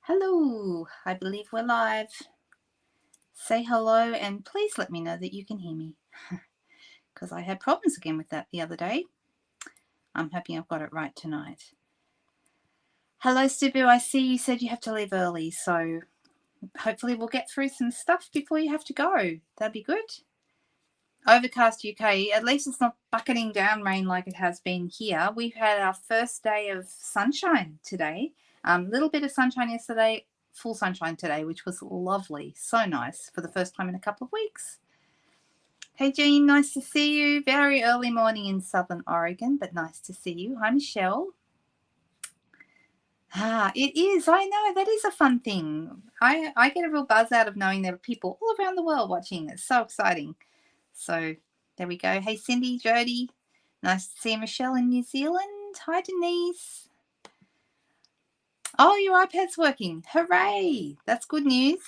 Hello, I believe we're live. Say hello and please let me know that you can hear me because I had problems again with that the other day. I'm hoping I've got it right tonight. Hello, Subu. I see you said you have to leave early, so hopefully we'll get through some stuff before you have to go. That'd be good. Overcast UK, at least it's not bucketing down rain like it has been here. We've had our first day of sunshine today. Little bit of sunshine yesterday, full sunshine today, which was lovely. So nice for the first time in a couple of weeks. Hey Jean, nice to see you. Very early morning in Southern Oregon, but nice to see you. Hi Michelle. It is. I know. That is a fun thing. I get a real buzz out of knowing there are people all around the world watching. It's so exciting. So there we go. Hey Cindy, Jody. Nice to see Michelle in New Zealand. Hi Denise. Oh, your iPad's working. Hooray. That's good news.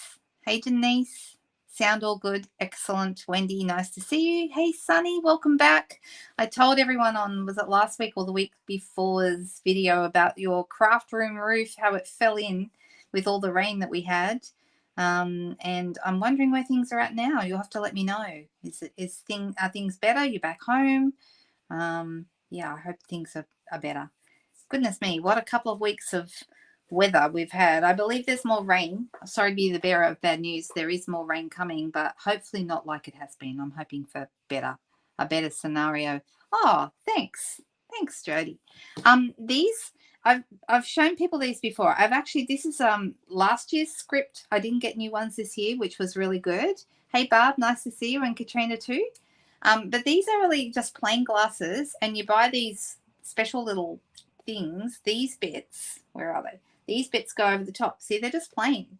Hey Denise. Sound all good. Excellent. Wendy, nice to see you. Hey Sunny, welcome back. I told everyone on, was it last week or the week before's video about your craft room roof, how it fell in with all the rain that we had. And I'm wondering where things are at now. You'll have to let me know. Are things better? You're back home? Yeah, I hope things are better. Goodness me, what a couple of weeks of weather we've had. I believe there's more rain. Sorry to be the bearer of bad news. There is more rain coming, but hopefully not like it has been. I'm hoping for a better scenario. Oh, thanks. Thanks, Jody. These I've shown people these before. This is last year's script. I didn't get new ones this year, which was really good. Hey Barb, nice to see you, and Katrina too. But these are really just plain glasses, and you buy these special little things. These bits, where are they? These bits go over the top. See, they're just plain.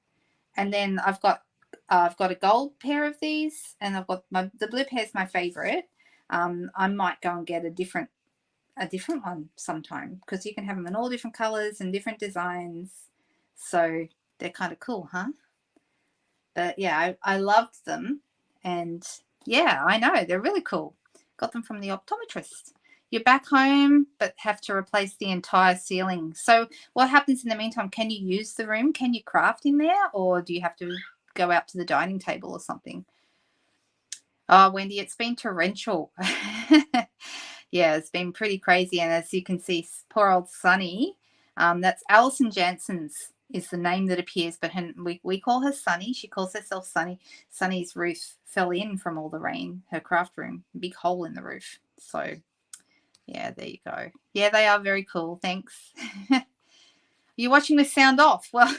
And then I've got a gold pair of these, and I've got the blue pair is my favorite. I might go and get a different one sometime, because you can have them in all different colors and different designs. So they're kind of cool, huh? But yeah, I loved them, and yeah, I know they're really cool. Got them from the optometrist. You're back home, but have to replace the entire ceiling. So what happens in the meantime? Can you use the room? Can you craft in there, or do you have to go out to the dining table or something? Oh, Wendy, it's been torrential. Yeah, it's been pretty crazy. And as you can see, poor old Sunny, that's Alison Jansen's is the name that appears, but we call her Sunny. She calls herself Sunny. Sunny's roof fell in from all the rain, her craft room, big hole in the roof. So yeah, there you go. Yeah, they are very cool. Thanks. You're watching with sound off. Well,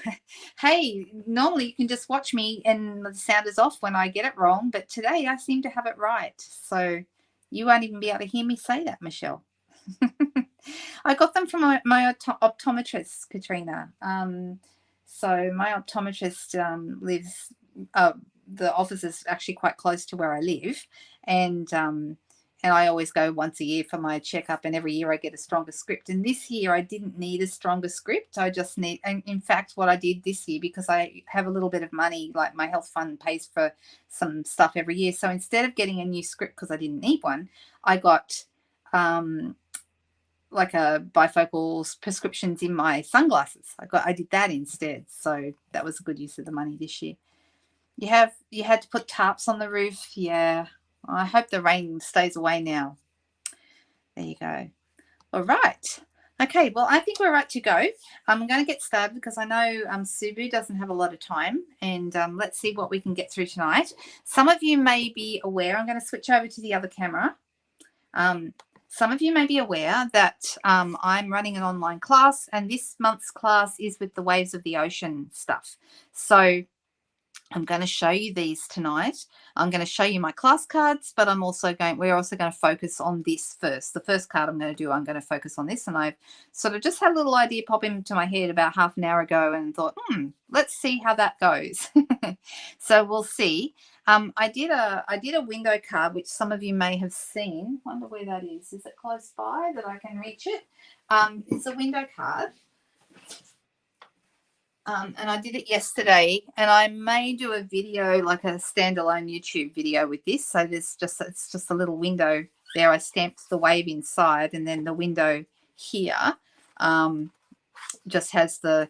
hey, normally you can just watch me and the sound is off when I get it wrong, but today I seem to have it right. So you won't even be able to hear me say that, Michelle. I got them from my optometrist, Katrina. So my optometrist lives, the office is actually quite close to where I live, and I always go once a year for my checkup, and every year I get a stronger script. And this year I didn't need a stronger script. I just need, and in fact, what I did this year, because I have a little bit of money, like my health fund pays for some stuff every year. So instead of getting a new script because I didn't need one, I got like a bifocal prescriptions in my sunglasses. I did that instead. So that was a good use of the money this year. You had to put tarps on the roof. Yeah. I hope the rain stays away now. There you go. All right. Okay, well, I think we're right to go. I'm going to get started because I know Subu doesn't have a lot of time, and let's see what we can get through tonight. Some of you may be aware, I'm going to switch over to the other camera. Some of you may be aware that I'm running an online class, and this month's class is with the Waves of the Ocean stuff. So I'm going to show you these tonight. I'm going to show you my class cards, but we're also going to focus on this first. The first card I'm going to focus on this, and I've sort of just had a little idea pop into my head about half an hour ago and thought, let's see how that goes. So we'll see. I did a window card, which some of you may have seen. Wonder where that is. Is it close by that I can reach it? It's a window card. And I did it yesterday, and I may do a video, like a standalone YouTube video with this. So it's just a little window there. I stamped the wave inside, and then the window here just has the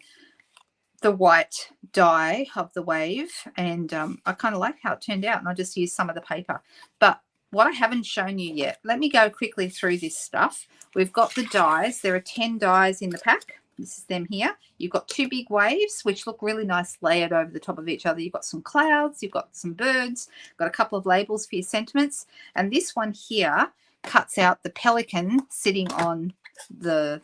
the white dye of the wave, and I kind of like how it turned out, and I just used some of the paper. But what I haven't shown you yet, let me go quickly through this stuff. We've got the dies. There are 10 dies in the pack. This is them here. You've got 2 big waves, which look really nice layered over the top of each other. You've got some clouds, you've got some birds, got a couple of labels for your sentiments. And this one here cuts out the pelican sitting on the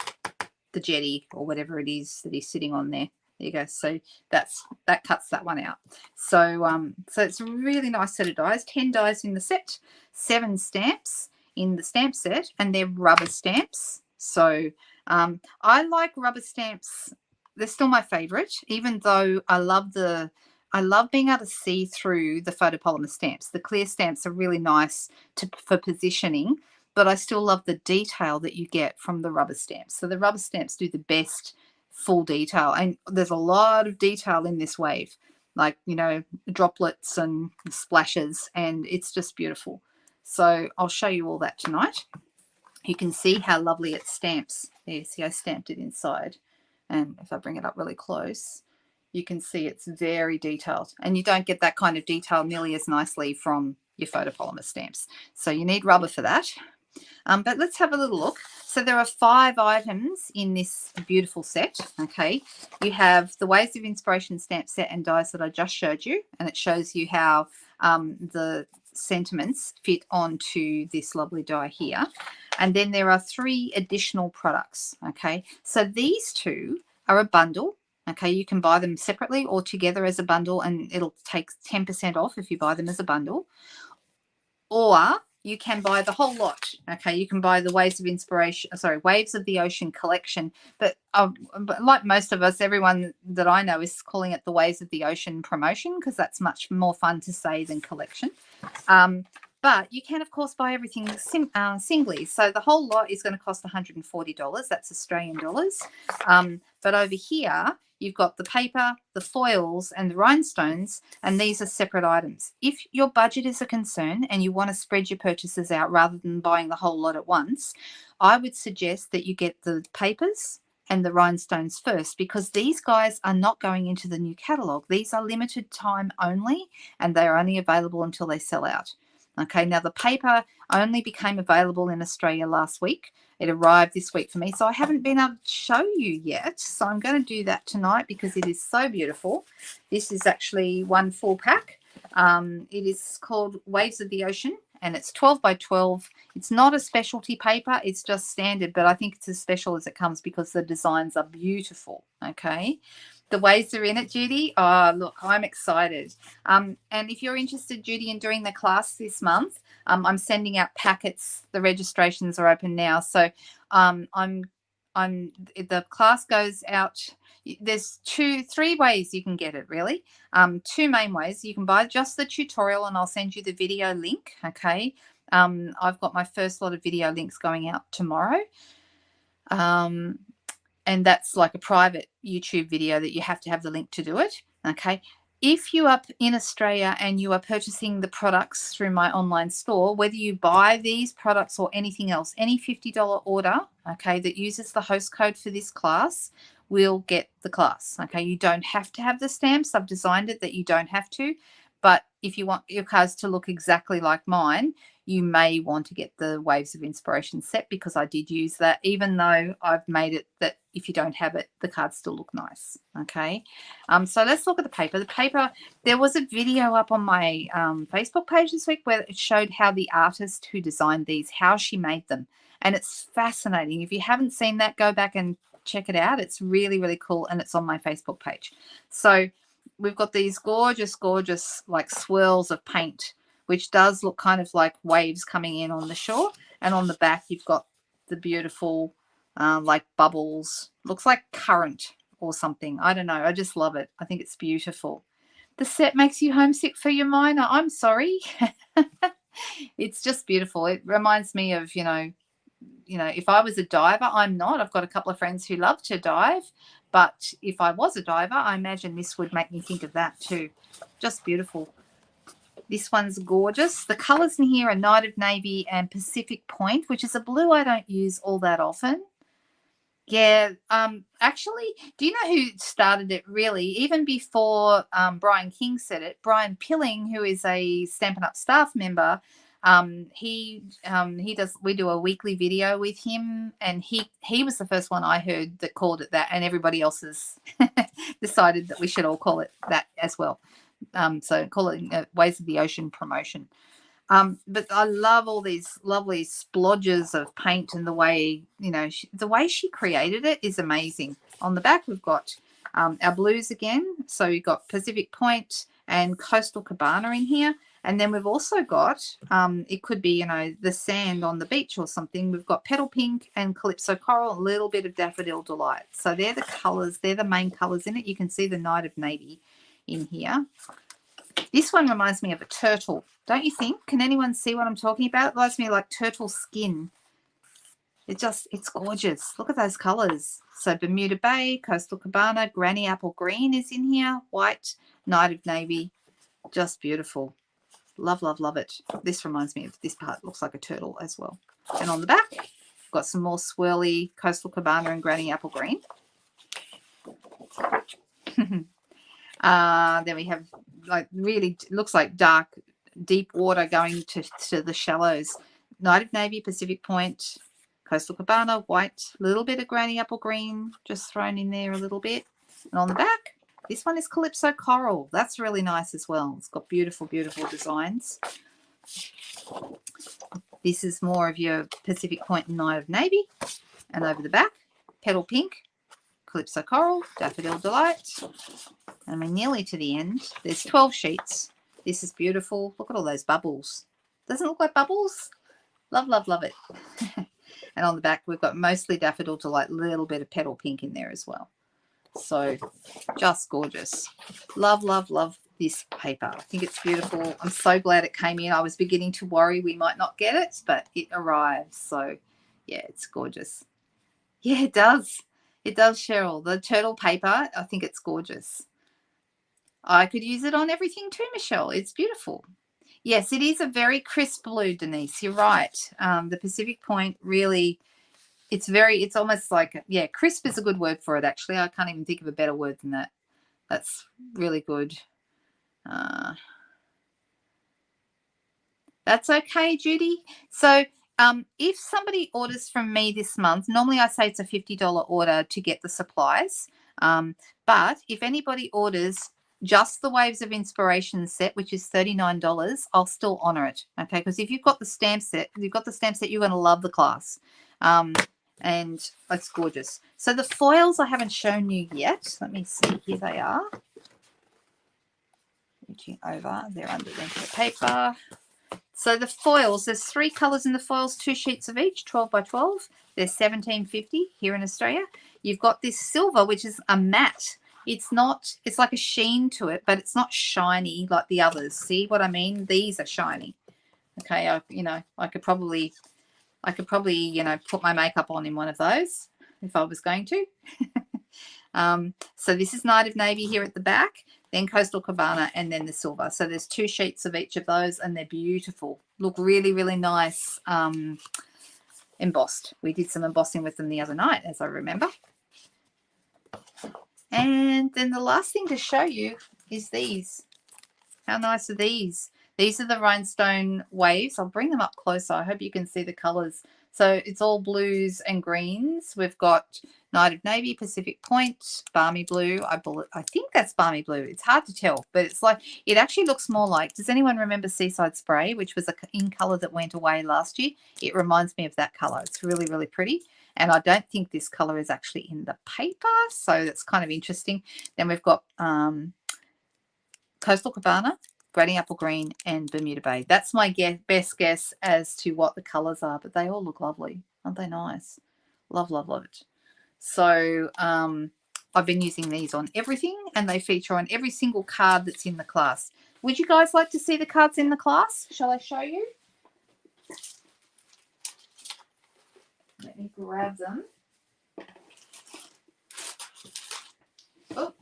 jetty or whatever it is that he's sitting on there. There you go. So that cuts that one out. So so it's a really nice set of dies. 10 dies in the set, 7 stamps in the stamp set, and they're rubber stamps. So I like rubber stamps. They're still my favorite, even though I love being able to see through the photopolymer stamps. The clear stamps are really nice for positioning, but I still love the detail that you get from the rubber stamps. So the rubber stamps do the best full detail, and there's a lot of detail in this wave, like, you know, droplets and splashes, and it's just beautiful. So I'll show you all that tonight. You can see how lovely it stamps. There, see, I stamped it inside, and if I bring it up really close, you can see it's very detailed, and you don't get that kind of detail nearly as nicely from your photopolymer stamps. So you need rubber for that. But let's have a little look. So there are 5 items in this beautiful set. Okay, you have the Waves of Inspiration stamp set and dies that I just showed you, and it shows you how the sentiments fit onto this lovely die here. And then there are 3 additional products. Okay, so these 2 are a bundle. Okay, you can buy them separately or together as a bundle, and it'll take 10% off if you buy them as a bundle. Or you can buy the whole lot. Okay, you can buy the Waves of Inspiration, Waves of the Ocean collection. But like most of us, everyone that I know is calling it the Waves of the Ocean promotion, because that's much more fun to say than collection. But you can, of course, buy everything singly. So the whole lot is going to cost $140. That's Australian dollars. But over here, you've got the paper, the foils, and the rhinestones, and these are separate items. If your budget is a concern and you want to spread your purchases out rather than buying the whole lot at once, I would suggest that you get the papers and the rhinestones first, because these guys are not going into the new catalogue. These are limited time only, and they are only available until they sell out. Okay, now the paper only became available in Australia last week. It arrived this week for me, so I haven't been able to show you yet. So I'm going to do that tonight because it is so beautiful. This is actually one full pack. It is called Waves of the Ocean, and it's 12 by 12. It's not a specialty paper. It's just standard, but I think it's as special as it comes because the designs are beautiful. Okay. The waves are in it, Judy. Oh, look, I'm excited. And if you're interested, Judy, in doing the class this month, I'm sending out packets. The registrations are open now. So the class goes out. There's 3 ways you can get it, really. 2 main ways. You can buy just the tutorial, and I'll send you the video link. Okay. I've got my first lot of video links going out tomorrow. And that's like a private YouTube video that you have to have the link to do it. Okay. If you are in Australia and you are purchasing the products through my online store, whether you buy these products or anything else, any $50 order, okay, that uses the host code for this class will get the class. Okay. You don't have to have the stamps. I've designed it that you don't have to. But if you want your cards to look exactly like mine, you may want to get the Waves of Inspiration set, because I did use that, even though I've made it that if you don't have it, the cards still look nice. Okay. So let's look at the paper. The paper, there was a video up on my Facebook page this week where it showed how the artist who designed these, how she made them. And it's fascinating. If you haven't seen that, go back and check it out. It's really, really cool. And it's on my Facebook page. So we've got these gorgeous, gorgeous like swirls of paint, which does look kind of like waves coming in on the shore. And on the back, you've got the beautiful like bubbles. Looks like current or something. I don't know. I just love it. I think it's beautiful. The set makes you homesick for your miner. I'm sorry. It's just beautiful. It reminds me of, you know, if I was a diver, I'm not. I've got a couple of friends who love to dive. But if I was a diver, I imagine this would make me think of that too. Just beautiful. This one's gorgeous. The colours in here are Night of Navy and Pacific Point, which is a blue I don't use all that often. Yeah, actually, do you know who started it really? Even before Brian King said it, Brian Pilling, who is a Stampin' Up staff member, he does. We do a weekly video with him, and he was the first one I heard that called it that, and everybody else has decided that we should all call it that as well. So call it Ways of the Ocean promotion. But I love all these lovely splodges of paint, and the way, the way she created it is amazing. On the back, we've got our blues again. So you've got Pacific Point and Coastal Cabana in here. And then we've also got, it could be, the sand on the beach or something. We've got Petal Pink and Calypso Coral, a little bit of Daffodil Delight. So they're the colours. They're the main colours in it. You can see the Night of Navy in here. This one reminds me of a turtle, don't you think? Can anyone see what I'm talking about? It reminds me of like turtle skin. It's gorgeous. Look at those colours. So Bermuda Bay, Coastal Cabana, Granny Apple Green is in here. White, Night of Navy. Just beautiful. Love, love, love it. This reminds me of this part. Looks like a turtle as well. And on the back, got some more swirly Coastal Cabana and Granny Apple Green. Then we have like really looks like dark, deep water going to the shallows. Night of Navy, Pacific Point, Coastal Cabana, white, little bit of Granny Apple Green just thrown in there a little bit. And on the back, this one is Calypso Coral. That's really nice as well. It's got beautiful, beautiful designs. This is more of your Pacific Point and Night of Navy. And over the back, Petal Pink, Calypso Coral, Daffodil Delight. And we're nearly to the end. There's 12 sheets. This is beautiful. Look at all those bubbles. Doesn't it look like bubbles? Love, love, love it. And on the back, we've got mostly Daffodil Delight, a little bit of Petal Pink in there as well. So just gorgeous. Love, love, love this paper. I think it's beautiful. I'm so glad it came in. I was beginning to worry we might not get it, but it arrived. So yeah, it's gorgeous. Yeah, it does. It does, Cheryl. The turtle paper, I think it's gorgeous. I could use it on everything too, Michelle. It's beautiful. Yes, it is a very crisp blue, Denise. You're right. The Pacific Point really, it's almost like, yeah, crisp is a good word for it, actually. I can't even think of a better word than that. That's really good. That's okay, Judy. So if somebody orders from me this month, normally I say it's a $50 order to get the supplies. But if anybody orders just the Waves of Inspiration set, which is $39, I'll still honor it. Okay, because if you've got the stamp set, you're going to love the class. And it's gorgeous. So the foils I haven't shown you yet. Let me see. Here they are. Reaching over. They're underneath the paper. So the foils, there's 3 colours in the foils, 2 sheets of each, 12 by 12. They're $17.50 here in Australia. You've got this silver, which is a matte. It's like a sheen to it, but it's not shiny like the others. See what I mean? These are shiny. Okay, I could probably, put my makeup on in one of those if I was going to. So this is Night of Navy here at the back, then Coastal Cabana, and then the silver. So there's 2 sheets of each of those, and they're beautiful. Look really, really nice, embossed. We did some embossing with them the other night, as I remember. And then the last thing to show you is these. How nice are these? These are the Rhinestone Waves. I'll bring them up closer. I hope you can see the colours. So it's all blues and greens. We've got Night of Navy, Pacific Point, Balmy Blue. I think that's Balmy Blue. It's hard to tell, but it's like, it actually looks more like, does anyone remember Seaside Spray, which was in colour that went away last year? It reminds me of that colour. It's really, really pretty. And I don't think this colour is actually in the paper, so that's kind of interesting. Then we've got Coastal Cabana, Granny Apple Green, and Bermuda Bay. That's my best guess as to what the colours are, but they all look lovely. Aren't they nice? Love, love, love it. So I've been using these on everything, and they feature on every single card that's in the class. Would you guys like to see the cards in the class? Shall I show you? Let me grab them. Oh,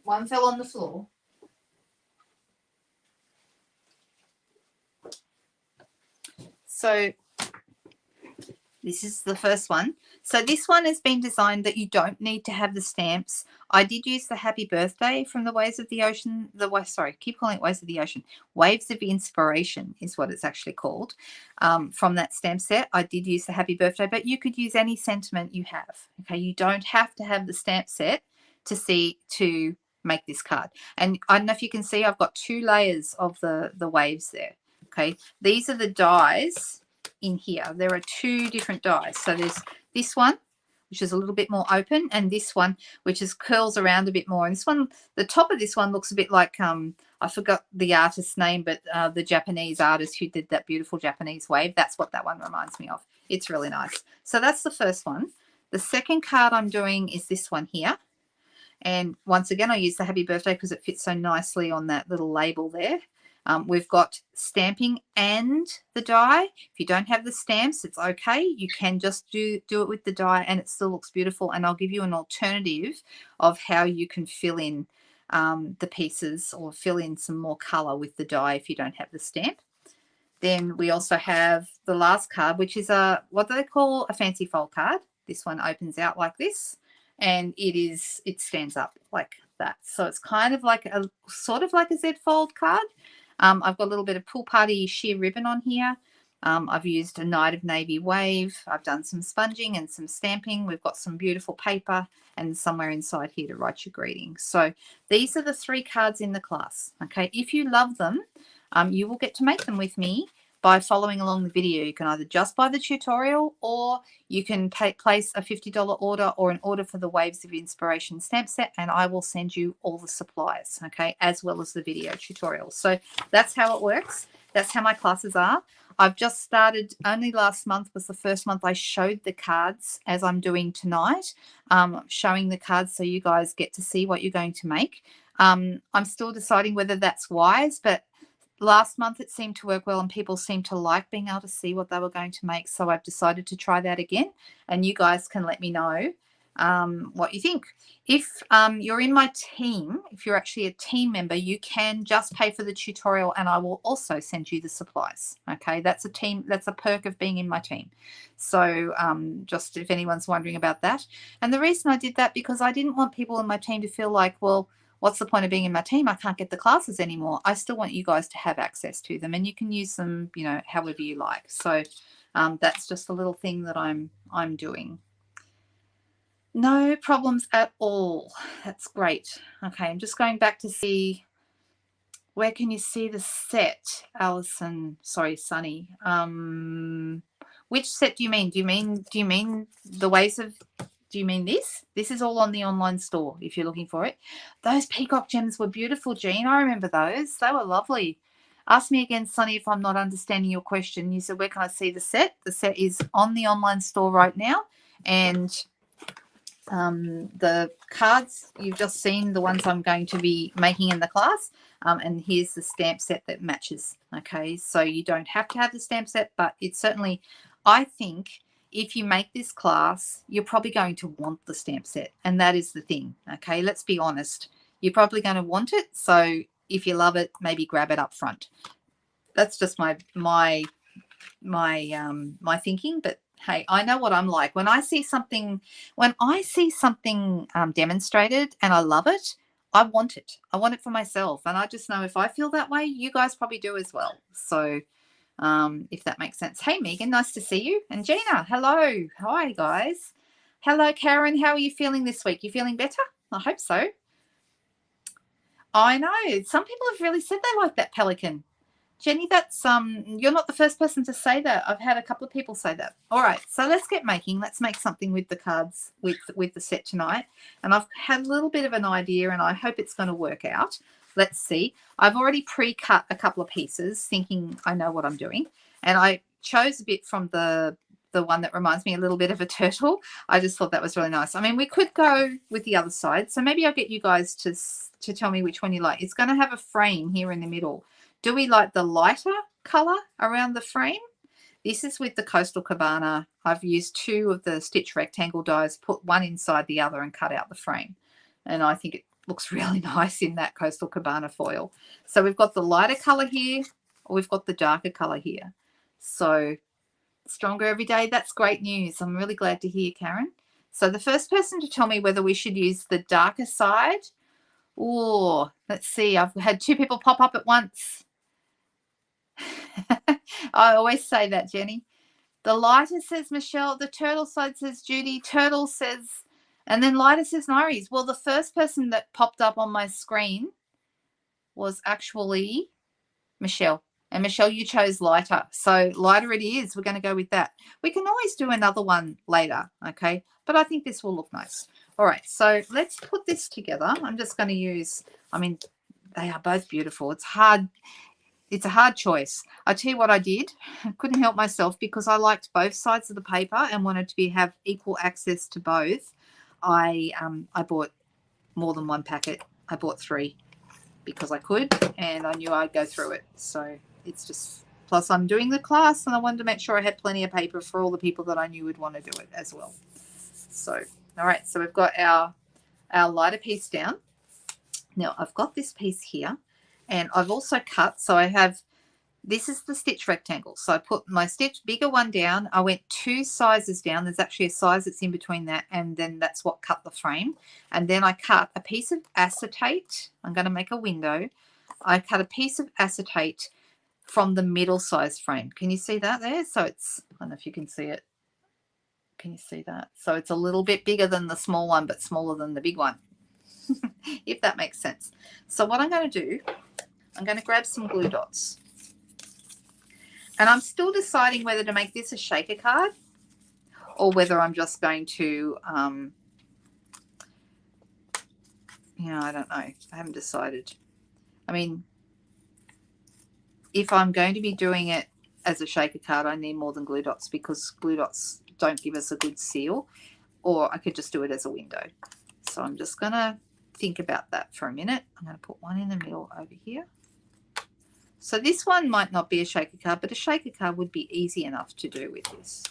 one fell on the floor. So This is the first one. So this one has been designed that you don't need to have the stamps. I did use the Happy Birthday from the Waves of the Ocean. Keep calling it Waves of the Ocean. Waves of Inspiration is what it's actually called. From that stamp set, I did use the Happy Birthday, but you could use any sentiment you have. Okay, you don't have to have the stamp set to make this card. And I don't know if you can see, I've got 2 layers of the waves there. Okay, these are the dies in here. There are 2 different dies. So there's this one, which is a little bit more open, and this one, which is curls around a bit more. And this one, the top of this one looks a bit like, I forgot the artist's name, but the Japanese artist who did that beautiful Japanese wave. That's what that one reminds me of. It's really nice. So that's the first one. The second card I'm doing is this one here. And once again, I use the Happy Birthday because it fits so nicely on that little label there. We've got stamping and the die. If you don't have the stamps, it's okay. You can just do it with the die and it still looks beautiful. And I'll give you an alternative of how you can fill in the pieces or fill in some more color with the die if you don't have the stamp. Then we also have the last card, which is what do they call a fancy fold card. This one opens out like this, and it stands up like that. So it's kind of like sort of like a Z fold card. I've got a little bit of Pool Party sheer ribbon on here. I've used a Night of Navy wave. I've done some sponging and some stamping. We've got some beautiful paper and somewhere inside here to write your greetings. So these are the 3 cards in the class. Okay, if you love them, you will get to make them with me by following along the video. You can either just buy the tutorial, or you can place a $50 order or an order for the Waves of Inspiration stamp set, and I will send you all the supplies, okay, as well as the video tutorial. So that's how it works. That's how my classes are. I've just started, only last month was the first month I showed the cards as I'm doing tonight, showing the cards so you guys get to see what you're going to make. I'm still deciding whether that's wise, but last month it seemed to work well and people seemed to like being able to see what they were going to make. So I've decided to try that again, and you guys can let me know what you think. If you're in my team, if you're actually a team member, you can just pay for the tutorial and I will also send you the supplies. Okay, that's a perk of being in my team. So just if anyone's wondering about that. And the reason I did that, because I didn't want people in my team to feel like, well, what's the point of being in my team? I can't get the classes anymore. I still want you guys to have access to them, and you can use them, you know, however you like. So that's just a little thing that I'm doing. No problems at all. That's great. Okay, I'm just going back to see, where can you see the set, Alison? Sorry, Sunny. Which set do you mean? Do you mean the Waves of? Do you mean this? This is all on the online store if you're looking for it. Those peacock gems were beautiful, Jean. I remember those. They were lovely. Ask me again, Sunny, if I'm not understanding your question. You said, where can I see the set? The set is on the online store right now. And the cards, you've just seen the ones I'm going to be making in the class. And here's the stamp set that matches. Okay, so you don't have to have the stamp set, but it's certainly, I think, if you make this class, you're probably going to want the stamp set. And that is the thing. Okay, let's be honest. You're probably going to want it. So if you love it, maybe grab it up front. That's just my thinking. But hey, I know what I'm like. When I see something demonstrated and I love it, I want it. I want it for myself. And I just know if I feel that way, you guys probably do as well. So if that makes sense. Hey, Megan, nice to see you. And Gina, hello. Hi, guys. Hello, Karen. How are you feeling this week? You feeling better? I hope so. I know. Some people have really said they like that pelican. Jenny, that's you're not the first person to say that. I've had a couple of people say that. All right, so let's get making. Let's make something with the cards with the set tonight. And I've had a little bit of an idea, and I hope it's going to work out. Let's see. I've already pre-cut a couple of pieces, thinking I know what I'm doing, and I chose a bit from the one that reminds me a little bit of a turtle. I just thought that was really nice. I mean, we could go with the other side, so maybe I'll get you guys to tell me which one you like. It's going to have a frame here in the middle. Do we like the lighter color around the frame? This is with the Coastal Cabana. I've used 2 of the stitch rectangle dies, put one inside the other and cut out the frame. And I think it looks really nice in that Coastal Cabana foil. So we've got the lighter color here, or we've got the darker color here. So Stronger every day. That's great news. I'm really glad to hear, Karen. So the first person to tell me whether we should use the darker side. Oh, let's see. I've had 2 people pop up at once. I always say that, Jenny. The lighter says Michelle. The turtle side says Judy. Turtle says, and then lighter says Nairis. Well, the first person that popped up on my screen was actually Michelle. And Michelle, you chose lighter. So lighter it is. We're going to go with that. We can always do another one later, okay? But I think this will look nice. All right, so let's put this together. I'm just going to use, I mean, they are both beautiful. It's hard. It's a hard choice. I tell you what I did. I couldn't help myself because I liked both sides of the paper and wanted to have equal access to both. I bought more than one packet. I bought 3 because I could, and I knew I'd go through it. So it's just, plus I'm doing the class and I wanted to make sure I had plenty of paper for all the people that I knew would want to do it as well. So, all right, so we've got our lighter piece down. Now I've got this piece here and I've also cut, so I have, this is the stitch rectangle. So I put my stitch bigger one down. I went 2 sizes down. There's actually a size that's in between that, and then that's what cut the frame. And then I cut a piece of acetate. I'm going to make a window. I cut a piece of acetate from the middle size frame. Can you see that there? So it's, I don't know if you can see it. Can you see that? So it's a little bit bigger than the small one, but smaller than the big one, if that makes sense. So what I'm going to do, I'm going to grab some glue dots. And I'm still deciding whether to make this a shaker card or whether I'm just going to, I don't know. I haven't decided. I mean, if I'm going to be doing it as a shaker card, I need more than glue dots because glue dots don't give us a good seal, or I could just do it as a window. So I'm just going to think about that for a minute. I'm going to put one in the middle over here. So this one might not be a shaker card, but a shaker card would be easy enough to do with this.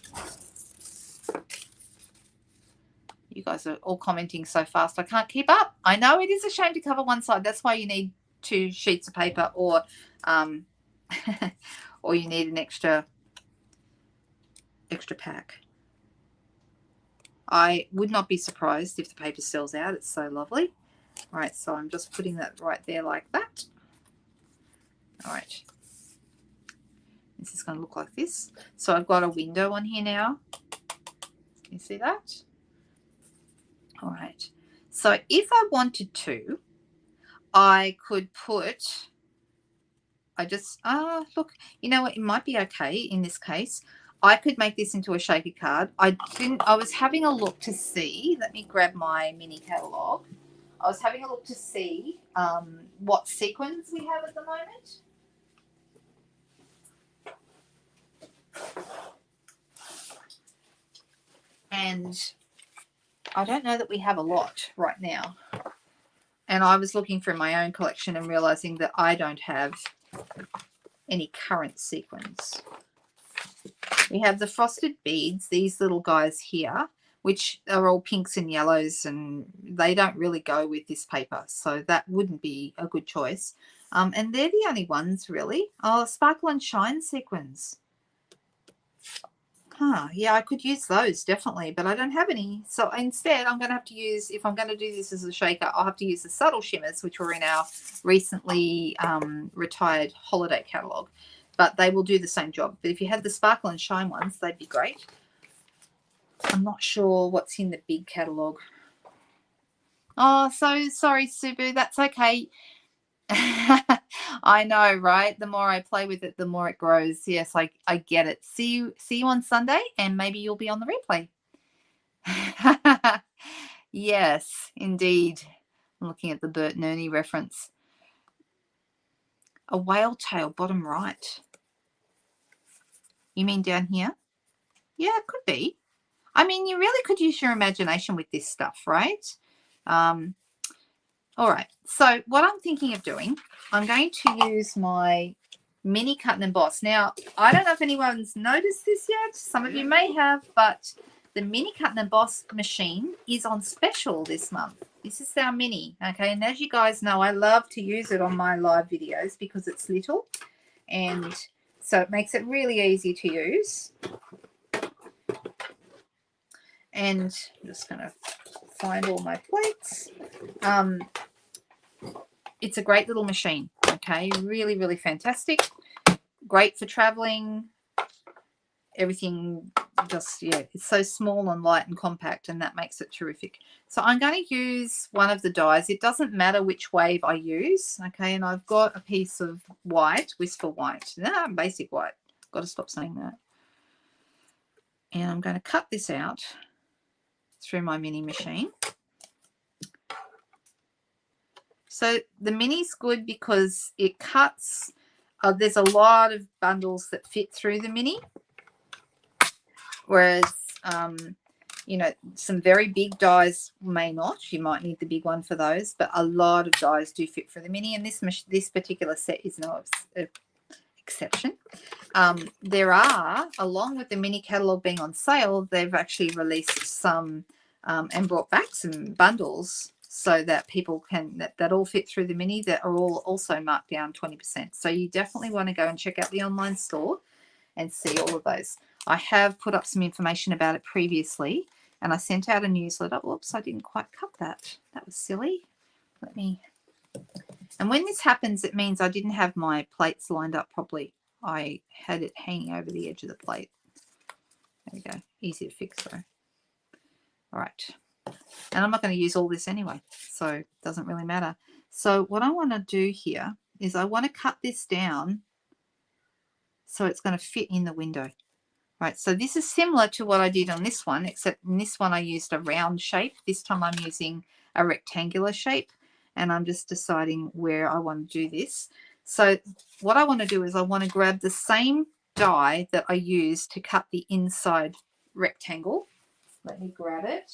You guys are all commenting so fast, I can't keep up. I know it is a shame to cover one side. That's why you need 2 sheets of paper, or or you need an extra pack. I would not be surprised if the paper sells out. It's so lovely. All right, so I'm just putting that right there like that. All right, this is going to look like this. So I've got a window on here now. Can you see that? All right, so if I wanted to, I could put, look, you know what, it might be okay in this case. I could make this into a shaker card. I was having a look to see, let me grab my mini catalogue. I was having a look to see what sequins we have at the moment. And I don't know that we have a lot right now. And I was looking through my own collection and realizing that I don't have any current sequins. We have the frosted beads, these little guys here, which are all pinks and yellows, and they don't really go with this paper. So that wouldn't be a good choice. And they're the only ones really. Oh, sparkle and shine sequins. Huh, yeah, I could use those definitely, but I don't have any. So instead, I'm going to have to use, if I'm going to do this as a shaker, I'll have to use the subtle shimmers, which were in our recently retired holiday catalogue. But they will do the same job. But if you had the sparkle and shine ones, they'd be great. I'm not sure what's in the big catalogue. Oh, so sorry, Subu. That's okay. I know, right? The more I play with it, the more it grows. Yes, I get it. See you on Sunday, and maybe you'll be on the replay. Yes, indeed. I'm looking at the Bert and Ernie reference. A whale tail, bottom right. You mean down here? Yeah, it could be. I mean, you really could use your imagination with this stuff, right? All right, so what I'm thinking of doing, I'm going to use my mini cut and emboss. Now, I don't know if anyone's noticed this yet. Some of you may have, but the mini cut and emboss machine is on special this month. This is our mini, okay? And as you guys know, I love to use it on my live videos because it's little. And So it makes it really easy to use. And I'm just going to find all my plates. It's a great little machine, okay? Really, really fantastic. Great for traveling. Everything just, yeah, it's so small and light and compact, and that makes it terrific. So I'm going to use one of the dies. It doesn't matter which wave I use, okay? And I've got a piece of white, Whisper White. Basic white. Got to stop saying that. And I'm going to cut this out through my mini machine. So the mini's good because it cuts, there's a lot of bundles that fit through the mini, whereas, you know, some very big dies may not. You might need the big one for those, but a lot of dies do fit for the mini, and this particular set is no exception. There are, along with the mini catalogue being on sale, they've actually released some and brought back some bundles so that people can, that all fit through the mini, that are all also marked down 20%. So you definitely want to go and check out the online store and see all of those. I have put up some information about it previously, and I sent out a newsletter. Whoops, I didn't quite cut that. That was silly. Let me, and when this happens, it means I didn't have my plates lined up properly. I had it hanging over the edge of the plate. There we go. Easy to fix though. All right. And I'm not going to use all this anyway, so it doesn't really matter. So what I want to do here is I want to cut this down so it's going to fit in the window. Right, so this is similar to what I did on this one, except in this one I used a round shape. This time I'm using a rectangular shape, and I'm just deciding where I want to do this. So what I want to do is I want to grab the same die that I used to cut the inside rectangle. Let me grab it.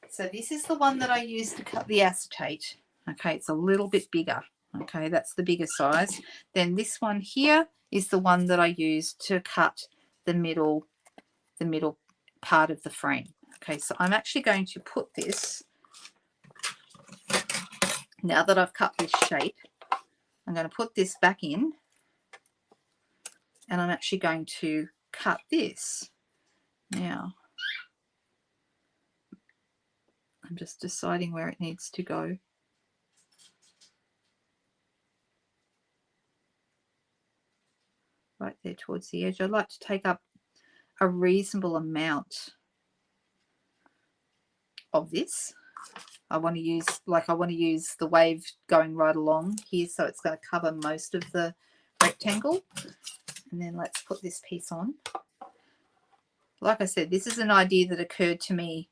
So this is the one that I used to cut the acetate. Okay, it's a little bit bigger. Okay, that's the bigger size. Then this one here is the one that I used to cut the middle part of the frame. Okay, so I'm actually going to put this, now that I've cut this shape, I'm going to put this back in, and I'm actually going to cut this. Now, I'm just deciding where it needs to go. Right there towards the edge. I'd like to take up a reasonable amount of this. I want to use the wave going right along here, so it's going to cover most of the rectangle. And then let's put this piece on. Like I said, this is an idea that occurred to me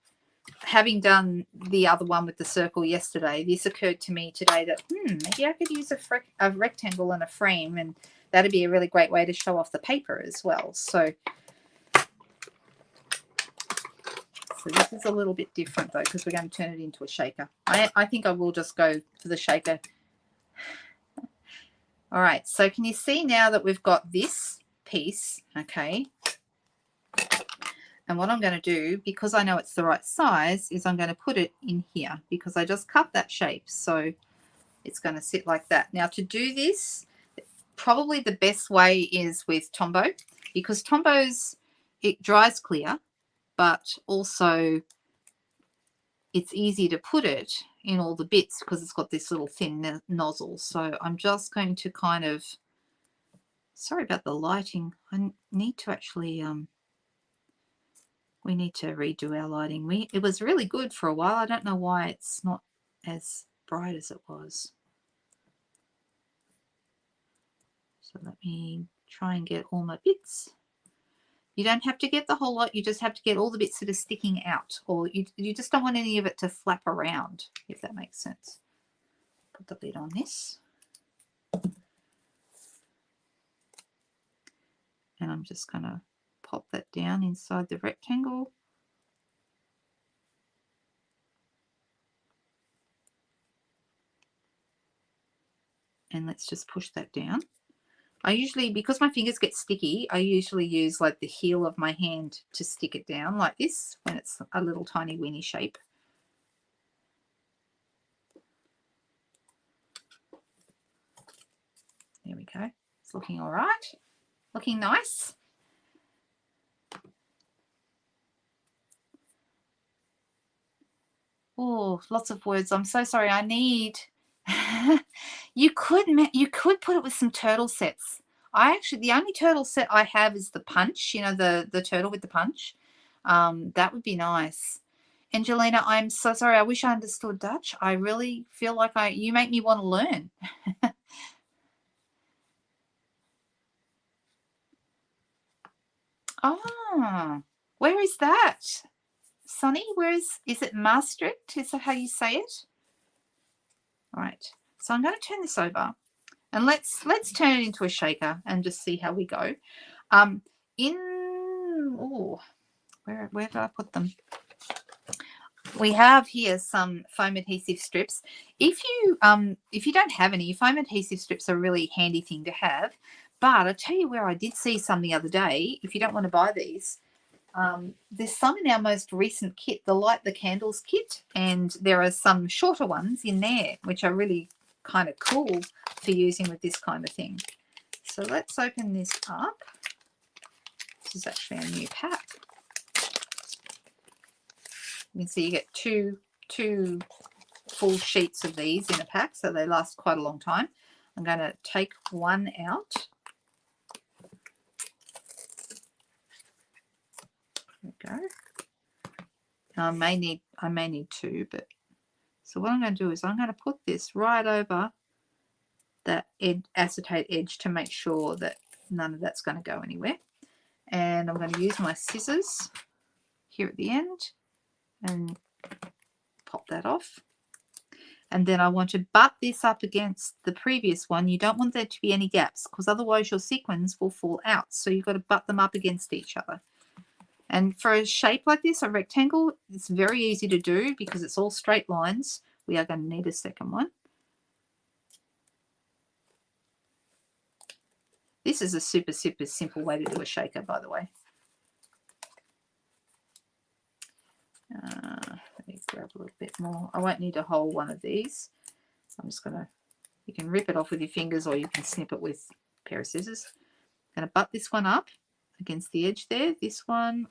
having done the other one with the circle yesterday. This occurred to me today that maybe I could use a rectangle and a frame, and that'd be a really great way to show off the paper as well. So this is a little bit different though, because we're going to turn it into a shaker. I think I will just go for the shaker. All right, so can you see now that we've got this piece, okay? And what I'm going to do, because I know it's the right size, is I'm going to put it in here because I just cut that shape. So it's going to sit like that. Now to do this, probably the best way is with Tombow, because Tombow's, it dries clear, but also it's easy to put it in all the bits because it's got this little thin nozzle. So I'm just going to kind of, sorry about the lighting. I need to actually, we need to redo our lighting. It was really good for a while. I don't know why it's not as bright as it was. So let me try and get all my bits. You don't have to get the whole lot. You just have to get all the bits that are sticking out, or you just don't want any of it to flap around, if that makes sense. Put the lid on this. And I'm just going to pop that down inside the rectangle. And let's just push that down. I usually, because my fingers get sticky, I usually use like the heel of my hand to stick it down like this when it's a little tiny weeny shape. There we go. It's looking all right. Looking nice. Oh, lots of words. I'm so sorry. I need. you could put it with some turtle sets. The only turtle set I have is the punch. You know, the turtle with the punch. That would be nice. Angelina, I'm so sorry. I wish I understood Dutch. I really feel like you make me want to learn. Ah, where is that? Sunny, is it Maastricht? Is that how you say it? All right. So I'm going to turn this over and let's turn it into a shaker and just see how we go. Where did I put them? We have here some foam adhesive strips. If you don't have any, foam adhesive strips are a really handy thing to have. But I'll tell you where I did see some the other day. If you don't want to buy these, there's some in our most recent kit, the Light the Candles kit, and there are some shorter ones in there, which are really kind of cool for using with this kind of thing. So let's open this up. This is actually a new pack. You can see you get two full sheets of these in a pack, so they last quite a long time. I'm going to take one out. There we go. I may need two, but so what I'm going to do is I'm going to put this right over that acetate edge to make sure that none of that's going to go anywhere. And I'm going to use my scissors here at the end and pop that off. And then I want to butt this up against the previous one. You don't want there to be any gaps because otherwise your sequins will fall out. So you've got to butt them up against each other. And for a shape like this, a rectangle, it's very easy to do because it's all straight lines. We are going to need a second one. This is a super, super simple way to do a shaker, by the way. Let me grab a little bit more. I won't need a whole one of these. I'm just going to, you can rip it off with your fingers or you can snip it with a pair of scissors. I'm going to butt this one up against the edge there. This one,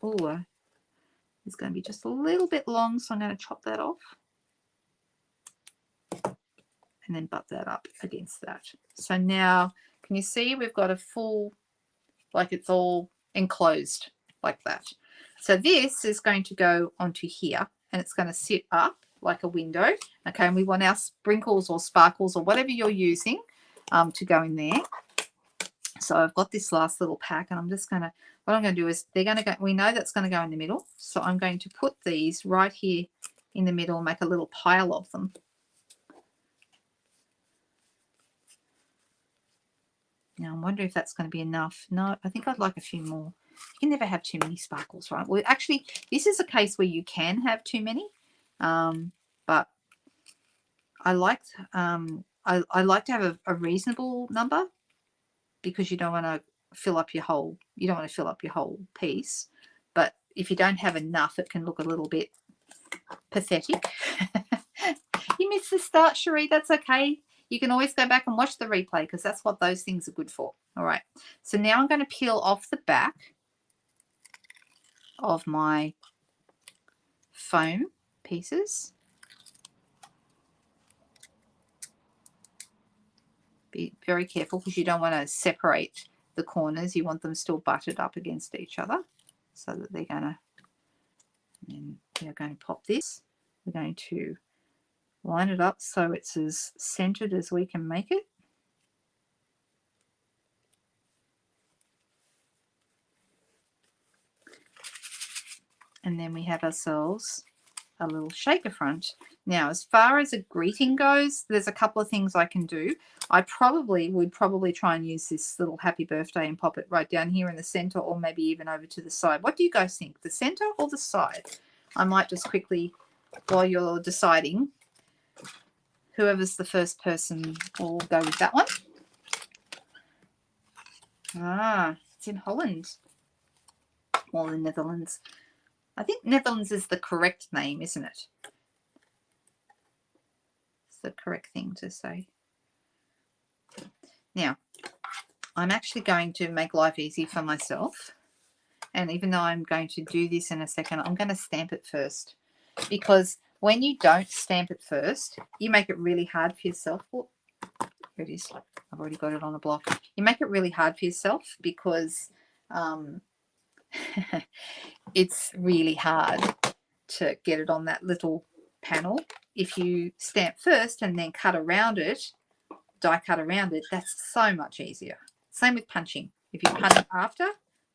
is going to be just a little bit long, so I'm going to chop that off. And then butt that up against that. So now, can you see we've got a full, like it's all enclosed like that. So this is going to go onto here and it's going to sit up like a window. Okay, and we want our sprinkles or sparkles or whatever you're using to go in there. So I've got this last little pack and I'm just going to, what I'm going to do is they're going to go, we know that's going to go in the middle. So I'm going to put these right here in the middle and make a little pile of them. Now I'm wondering if that's going to be enough. No, I think I'd like a few more. You can never have too many sparkles, right? Well, actually, this is a case where you can have too many, but I like to have a reasonable number because you don't want to fill up your whole. You don't want to fill up your whole piece. But if you don't have enough, it can look a little bit pathetic. You missed the start, Cherie. That's okay. You can always go back and watch the replay because that's what those things are good for. All right. So now I'm going to peel off the back of my foam pieces. Be very careful because you don't want to separate the corners. You want them still butted up against each other so that they're going to, and we're going to pop this. We're going to line it up so it's as centered as we can make it. And then we have ourselves a little shaker front. Now, as far as a greeting goes, there's a couple of things I can do. I would probably try and use this little happy birthday and pop it right down here in the center or maybe even over to the side. What do you guys think? The center or the side? I might just quickly, while you're deciding, whoever's the first person will go with that one. Ah, it's in Holland. Or the Netherlands. I think Netherlands is the correct name, isn't it? It's the correct thing to say. Now, I'm actually going to make life easy for myself. And even though I'm going to do this in a second, I'm going to stamp it first. Because when you don't stamp it first, you make it really hard for yourself. Oh, here it is. I've already got it on the block. You make it really hard for yourself because it's really hard to get it on that little panel. If you stamp first and then cut around it, die cut around it, that's so much easier. Same with punching. If you punch after,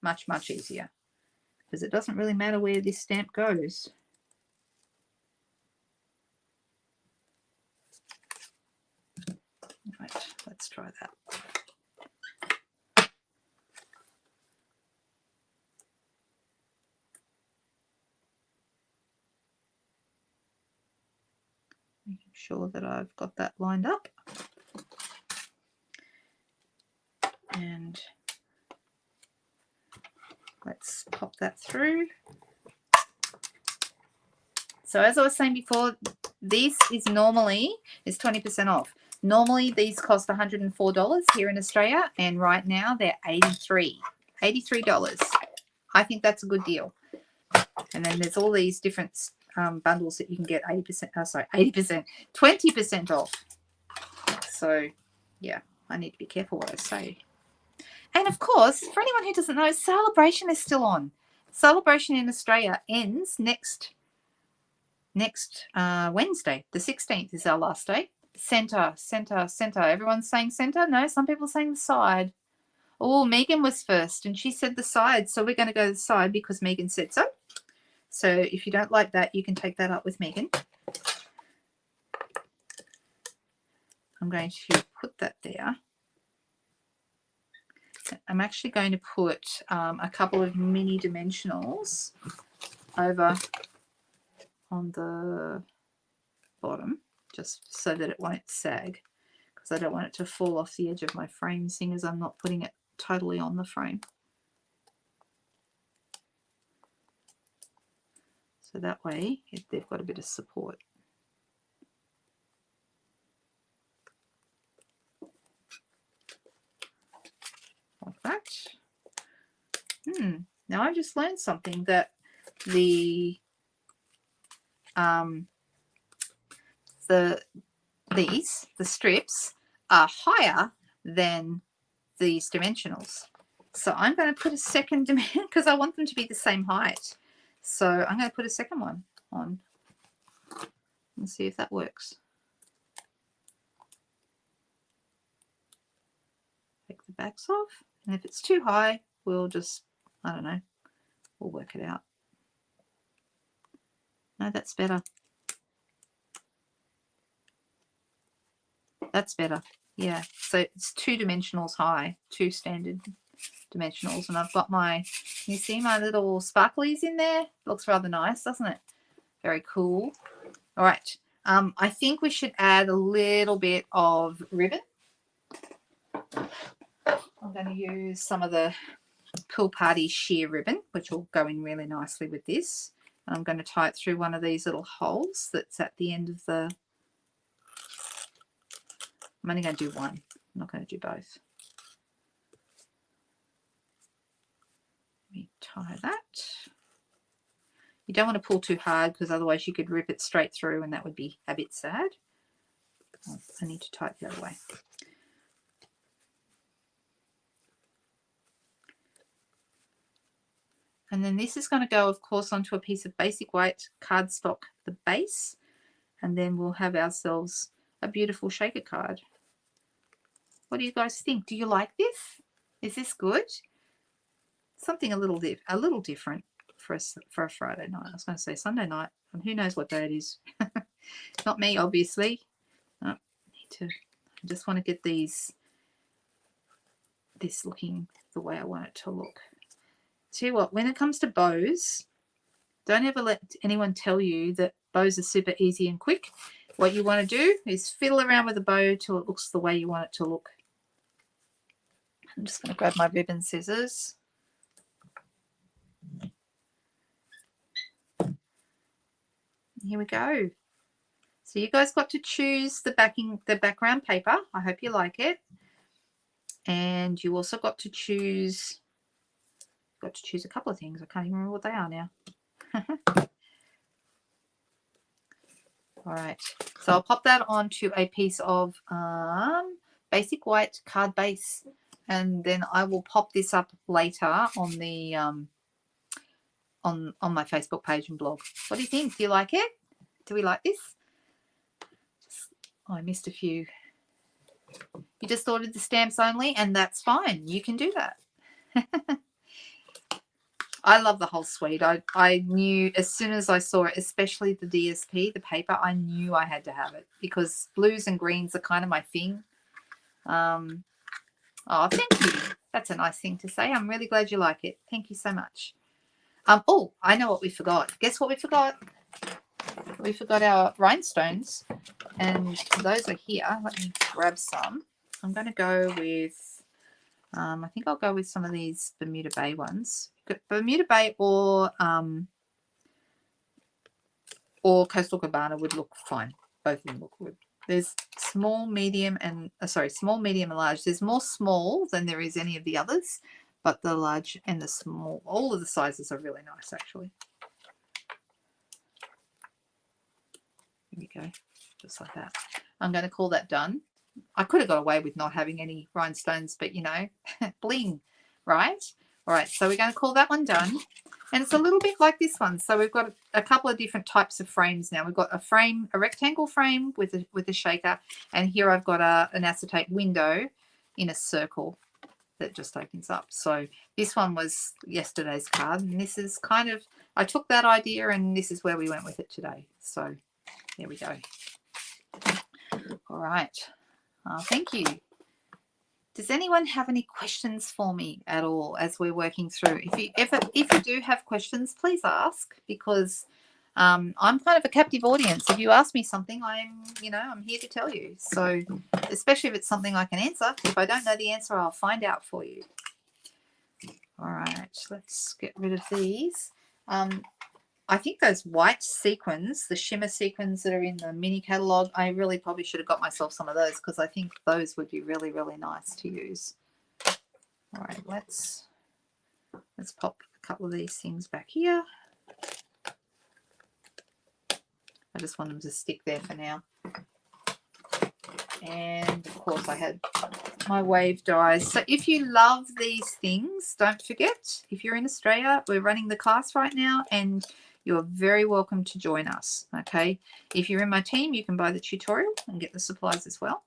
much, much easier. Because it doesn't really matter where this stamp goes. Right, let's try that. Making sure that I've got that lined up. And let's pop that through. So as I was saying before, this is normally 20% off. Normally these cost $104 here in Australia, and right now they're $83. I think that's a good deal. And then there's all these different bundles that you can get 20% off. So yeah, I need to be careful what I say. And of course, for anyone who doesn't know, Celebration is still on. Celebration in Australia ends next Wednesday. The 16th is our last day. Center. Everyone's saying center. No, some people are saying the side. Oh, Megan was first and she said the side. So we're going to go to the side because Megan said so. So if you don't like that, you can take that up with Megan. I'm going to put that there. I'm actually going to put a couple of mini dimensionals over on the bottom, just so that it won't sag, because I don't want it to fall off the edge of my frame, seeing as I'm not putting it totally on the frame. So that way they've got a bit of support. Like that. Now I've just learned something, that the strips are higher than these dimensionals. So I'm going to put a second dimension because I want them to be the same height. So I'm going to put a second one on and see if that works. Take the backs off, and if it's too high, we'll just, I don't know, we'll work it out. No, that's better. That's better. Yeah, so it's 2 dimensionals high, 2 standard dimensionals, and I've got my, you see my little sparklies in there? Looks rather nice, doesn't it? Very cool. All right, I think we should add a little bit of ribbon. I'm going to use some of the Pool Party sheer ribbon, which will go in really nicely with this. And I'm going to tie it through one of these little holes that's at the end of the, I'm only going to do one. I'm not going to do both. Let me tie that. You don't want to pull too hard because otherwise you could rip it straight through and that would be a bit sad. Oh, I need to tie it the other way. And then this is going to go, of course, onto a piece of basic white cardstock, the base, and then we'll have ourselves a beautiful shaker card. What do you guys think? Do you like this? Is this good? Something a little different for a Friday night. I was going to say Sunday night, and who knows what day it is. Not me, obviously. Oh, I just want to get this looking the way I want it to look. Tell you what, when it comes to bows, don't ever let anyone tell you that bows are super easy and quick. What you want to do is fiddle around with the bow till it looks the way you want it to look. I'm just going to grab my ribbon scissors. Here we go. So you guys got to choose the background paper. I hope you like it. And you also got to choose a couple of things. I can't even remember what they are now. All right, so I'll pop that onto a piece of basic white card base, and then I will pop this up later on the on my Facebook page and blog. What do you think? Do you like it? Do we like this? Oh, I missed a few. You just ordered the stamps only, and that's fine. You can do that. I love the whole suite. I knew as soon as I saw it, especially the DSP, the paper, I knew I had to have it because blues and greens are kind of my thing. Oh, thank you. That's a nice thing to say. I'm really glad you like it. Thank you so much. Oh, I know what we forgot. Guess what we forgot? We forgot our rhinestones, and those are here. Let me grab some. I'm going to go with, I think I'll go with some of these Bermuda Bay ones. Bermuda Bay or Coastal Cabana would look fine. Both of them look good. There's small, medium, and small, medium, and large. There's more small than there is any of the others, but the large and the small, all of the sizes are really nice actually. Here we go, just like that. I'm going to call that done. I could have got away with not having any rhinestones, but you know, bling, right? All right, so we're going to call that one done. And it's a little bit like this one. So we've got a couple of different types of frames now. We've got a frame, a rectangle frame with a shaker, and here I've got an acetate window in a circle that just opens up. So this one was yesterday's card, and this is kind of, I took that idea and this is where we went with it today. So there we go. All right. Thank you. Does anyone have any questions for me at all as we're working through? If you do have questions, please ask, because I'm kind of a captive audience. If you ask me something, I'm here to tell you. So especially if it's something I can answer. If I don't know the answer, I'll find out for you. All right, let's get rid of these. I think those white sequins, the shimmer sequins that are in the mini catalogue, I really probably should have got myself some of those because I think those would be really, really nice to use. All right, let's pop a couple of these things back here. I just want them to stick there for now. And of course I had my wave dies. So if you love these things, don't forget, if you're in Australia, we're running the class right now and you're very welcome to join us, okay? If you're in my team, you can buy the tutorial and get the supplies as well.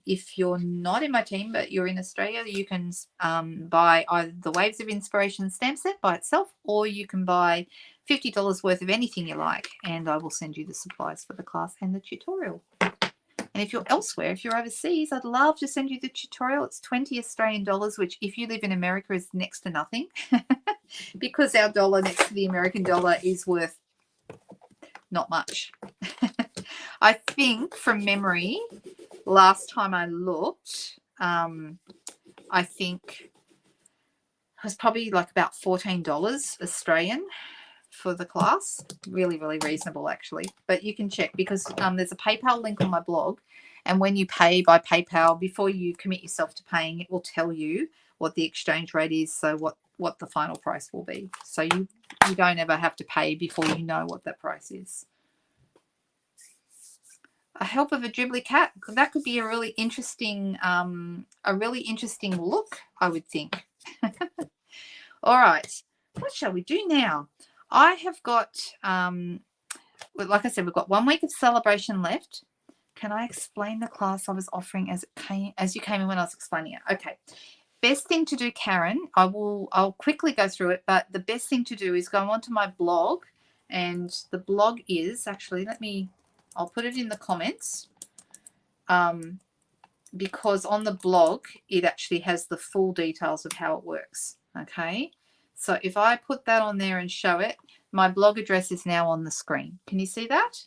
If you're not in my team, but you're in Australia, you can buy either the Waves of Inspiration stamp set by itself, or you can buy $50 worth of anything you like, and I will send you the supplies for the class and the tutorial. And if you're elsewhere, if you're overseas, I'd love to send you the tutorial. It's 20 Australian dollars, which if you live in America is next to nothing because our dollar next to the American dollar is worth not much. I think from memory, last time I looked, I think it was probably like about $14 Australian for the class. Really, really reasonable actually. But you can check because there's a PayPal link on my blog, and when you pay by PayPal, before you commit yourself to paying, it will tell you what the exchange rate is, so what the final price will be. So you don't ever have to pay before you know what that price is. A help of a dribbly cat, that could be a really interesting look, I would think. All right, what shall we do now? I have got, like I said, we've got 1 week of celebration left. Can I explain the class I was offering as you came in when I was explaining it? Okay. Best thing to do, Karen, I'll quickly go through it, but the best thing to do is go onto my blog, and the blog is actually, I'll put it in the comments, because on the blog it actually has the full details of how it works. Okay, so if I put that on there and show it, my blog address is now on the screen. Can you see that?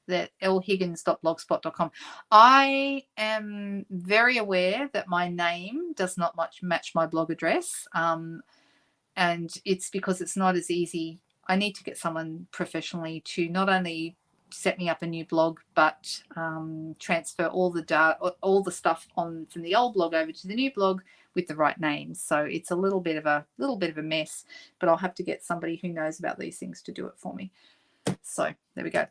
That lhiggins.blogspot.com. I am very aware that my name does not match my blog address, and it's because it's not as easy. I need to get someone professionally to not only set me up a new blog, but transfer all the data, all the stuff on from the old blog over to the new blog with the right names. So it's a little bit of a mess, but I'll have to get somebody who knows about these things to do it for me. So there we go.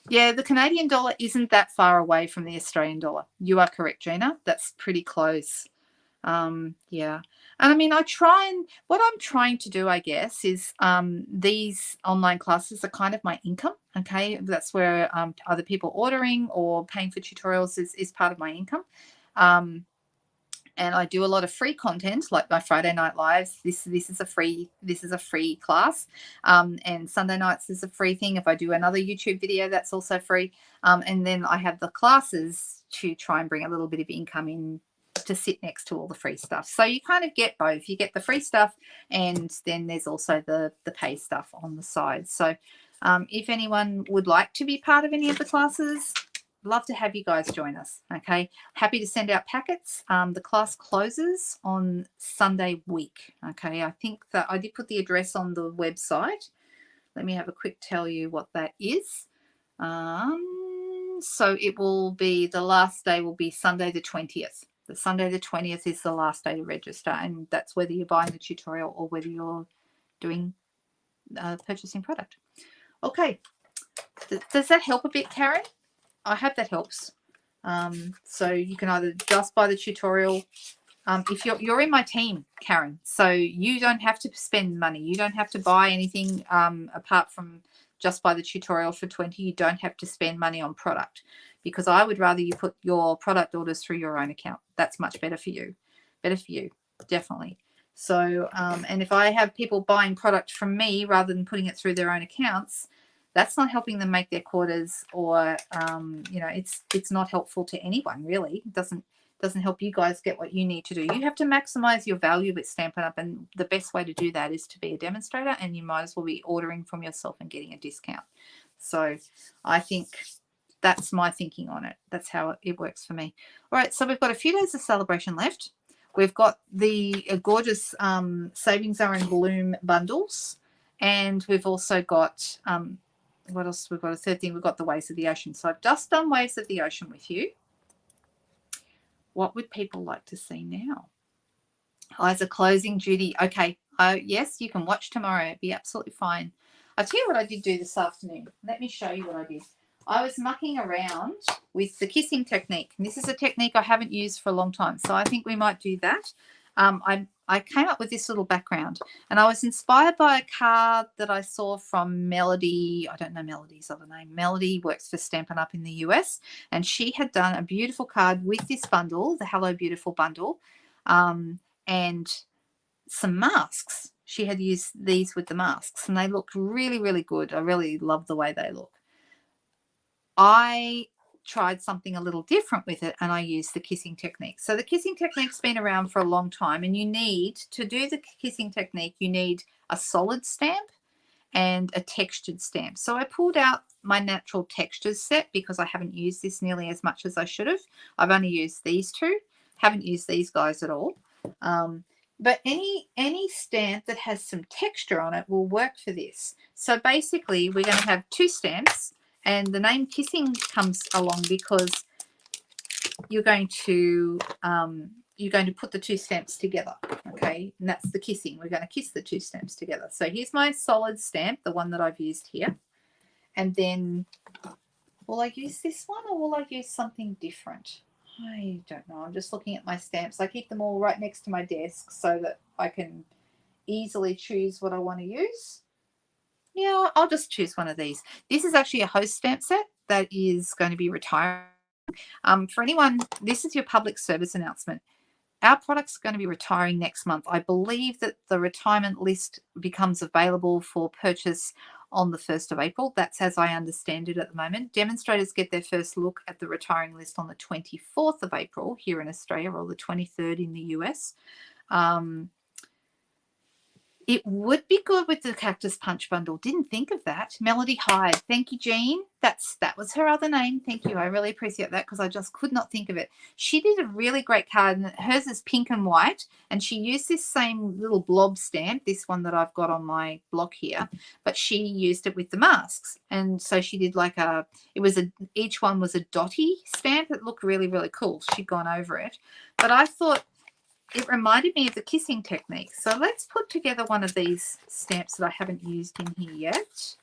Yeah, the Canadian dollar isn't that far away from the Australian dollar. You are correct, Gina. That's pretty close. Yeah. And I mean, what I'm trying to do, I guess, is these online classes are kind of my income. Okay. That's where other people ordering or paying for tutorials is part of my income. And I do a lot of free content, like my Friday night lives. This is a free class, and Sunday nights is a free thing. If I do another YouTube video, that's also free. And then I have the classes to try and bring a little bit of income in to sit next to all the free stuff. So you kind of get both. You get the free stuff, and then there's also the pay stuff on the side. So if anyone would like to be part of any of the classes, love to have you guys join us. Okay, happy to send out packets. The class closes on Sunday week. Okay, I think that I did put the address on the website. Let me have a quick tell you what that is. So it will be, the last day will be Sunday the 20th. The Sunday the 20th is the last day to register, and that's whether you're buying the tutorial or whether you're doing purchasing product. Okay, does that help a bit, Karen? I hope that helps. So you can either just buy the tutorial. If you're in my team, Karen, so you don't have to spend money. You don't have to buy anything apart from just buy the tutorial for $20. You don't have to spend money on product, because I would rather you put your product orders through your own account. That's much better for you. Better for you, definitely. So, and if I have people buying product from me rather than putting it through their own accounts, that's not helping them make their quarters, or it's not helpful to anyone, really. It doesn't help you guys get what you need to do. You have to maximize your value with Stampin' Up, and the best way to do that is to be a demonstrator, and you might as well be ordering from yourself and getting a discount. So I think that's my thinking on it. That's how it works for me. All right, so we've got a few days of celebration left. We've got the gorgeous Savings Are in Bloom bundles, and we've also got what else? We've got a third thing. We've got the Waves of the Ocean. So I've just done Waves of the Ocean with you. What would people like to see now? Eyes are closing, Judy. Okay. Yes, you can watch tomorrow. It'd be absolutely fine. I'll tell you what I did do this afternoon. Let me show you what I did. I was mucking around with the kissing technique. And this is a technique I haven't used for a long time, so I think we might do that. I came up with this little background, and I was inspired by a card that I saw from Melody. I don't know Melody's other name. Melody works for Stampin' Up in the US, and she had done a beautiful card with this bundle, the Hello Beautiful bundle, and some masks. She had used these with the masks, and they looked really, really good. I really love the way they look. I tried something a little different with it, and I used the kissing technique. So the kissing technique's been around for a long time, and you need to do the kissing technique, you need a solid stamp and a textured stamp. So I pulled out my natural textures set because I haven't used this nearly as much as I should have. I've only used these two, haven't used these guys at all. But any stamp that has some texture on it will work for this. So basically we're going to have two stamps. And the name Kissing comes along because you're going to put the two stamps together, okay? And that's the kissing. We're going to kiss the two stamps together. So here's my solid stamp, the one that I've used here. And then will I use this one, or will I use something different? I don't know. I'm just looking at my stamps. I keep them all right next to my desk so that I can easily choose what I want to use. Yeah, I'll just choose one of these. This is actually a host stamp set that is going to be retiring. For anyone, this is your public service announcement. Our product's going to be retiring next month. I believe that the retirement list becomes available for purchase on the 1st of April. That's as I understand it at the moment. Demonstrators get their first look at the retiring list on the 24th of April here in Australia, or the 23rd in the US. It would be good with the Cactus Punch bundle. Didn't think of that. Melody Hyde. Thank you, Jean. That was her other name. Thank you. I really appreciate that because I just could not think of it. She did a really great card, and hers is pink and white, and she used this same little blob stamp, this one that I've got on my block here, but she used it with the masks. And so she did like each one was a dotty stamp. It looked really, really cool. She'd gone over it. But I thought, it reminded me of the kissing technique. So let's put together one of these stamps that I haven't used in here yet.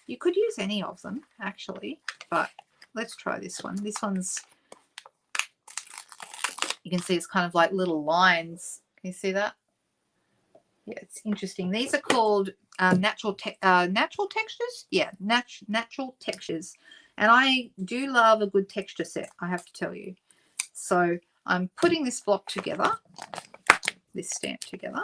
You could use any of them, actually, but let's try this one. This one's, you can see it's kind of like little lines. Can you see that? Yeah, it's interesting. These are called natural textures. Yeah, natural textures. And I do love a good texture set, I have to tell you. So I'm putting this block together, this stamp together.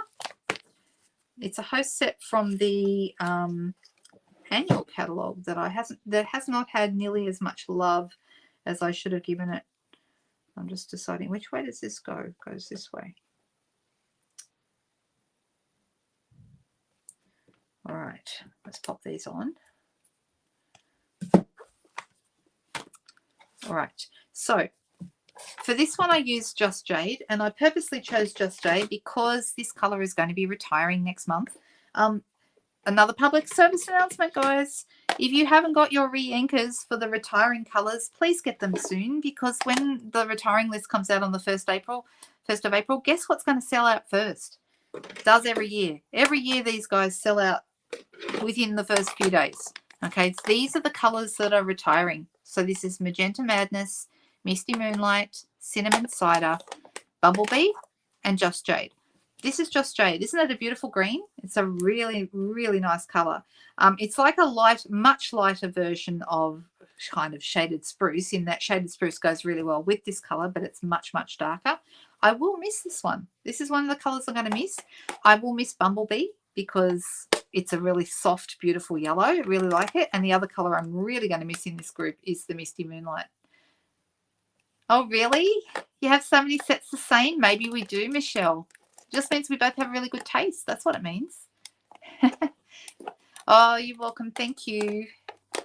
It's a host set from the annual catalogue that has not had nearly as much love as I should have given it. I'm just deciding which way does this go. It goes this way. All right, let's pop these on. All right, so for this one, I used Just Jade, and I purposely chose Just Jade because this colour is going to be retiring next month. Another public service announcement, guys. If you haven't got your re-anchors for the retiring colours, please get them soon, because when the retiring list comes out on the 1st of April, guess what's going to sell out first? It does every year. Every year these guys sell out within the first few days. Okay, so these are the colours that are retiring. So this is Magenta Madness, Misty Moonlight, Cinnamon Cider, Bumblebee, and Just Jade. This is Just Jade. Isn't it a beautiful green? It's a really, really nice colour. It's like a much lighter version of kind of Shaded Spruce, in that Shaded Spruce goes really well with this colour, but it's much, much darker. I will miss this one. This is one of the colours I'm going to miss. I will miss Bumblebee because it's a really soft, beautiful yellow. I really like it. And the other colour I'm really going to miss in this group is the Misty Moonlight. Oh, really? You have so many sets the same? Maybe we do, Michelle. It just means we both have really good taste. That's what it means. Oh, you're welcome. Thank you.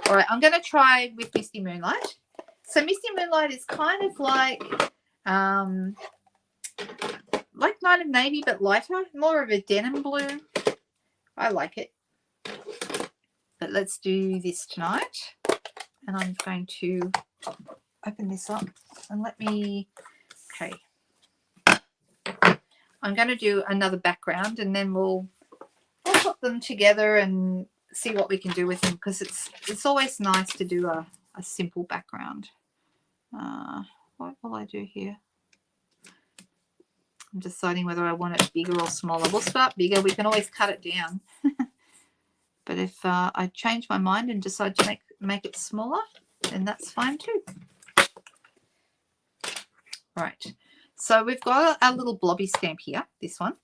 All right, I'm going to try with Misty Moonlight. So Misty Moonlight is kind of like Night of Navy, but lighter, more of a denim blue. I like it. But let's do this tonight. And I'm going to open this up and okay. I'm going to do another background, and then we'll put them together and see what we can do with them, because it's always nice to do a simple background. What will I do here? I'm deciding whether I want it bigger or smaller. We'll start bigger. We can always cut it down. But if I change my mind and decide to make it smaller, then that's fine too. Right. So we've got our little blobby stamp here, this one.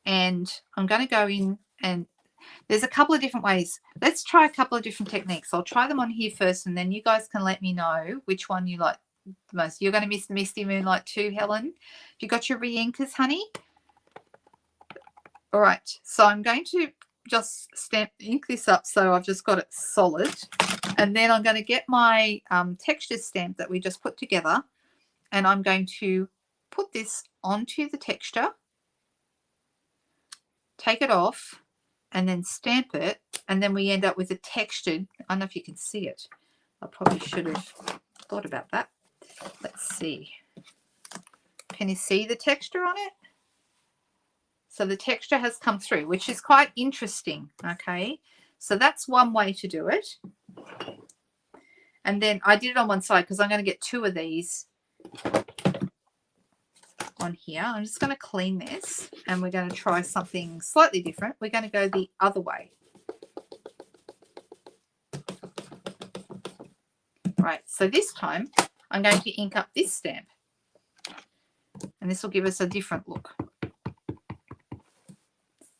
And I'm going to go in, and there's a couple of different ways. Let's try a couple of different techniques. I'll try them on here first, and then you guys can let me know which one you like the most. You're going to miss Misty Moonlight too, Helen. Have you got your re-anchors, honey? All right. So I'm going to just ink this up so I've just got it solid. And then I'm going to get my texture stamp that we just put together, and I'm going to put this onto the texture, take it off, and then stamp it, and then we end up with a textured, I don't know if you can see it. I probably should have thought about that. Let's see. Can you see the texture on it? So the texture has come through, which is quite interesting, okay? So that's one way to do it. And then I did it on one side because I'm going to get two of these on here. I'm just going to clean this, and we're going to try something slightly different. We're going to go the other way. Right, so this time I'm going to ink up this stamp, and this will give us a different look.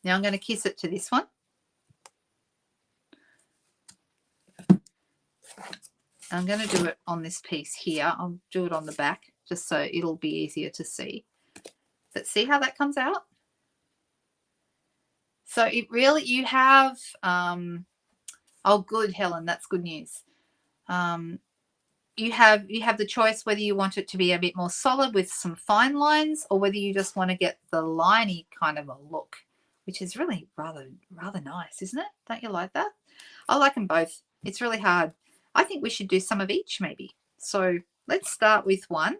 Now I'm going to kiss it to this one. I'm going to do it on this piece here. I'll do it on the back just so it'll be easier to see. But see how that comes out? So it really, you have, oh, good, Helen, that's good news. You have the choice whether you want it to be a bit more solid with some fine lines, or whether you just want to get the liney kind of a look, which is really rather nice, isn't it? Don't you like that? I like them both. It's really hard. I think we should do some of each maybe. So let's start with one.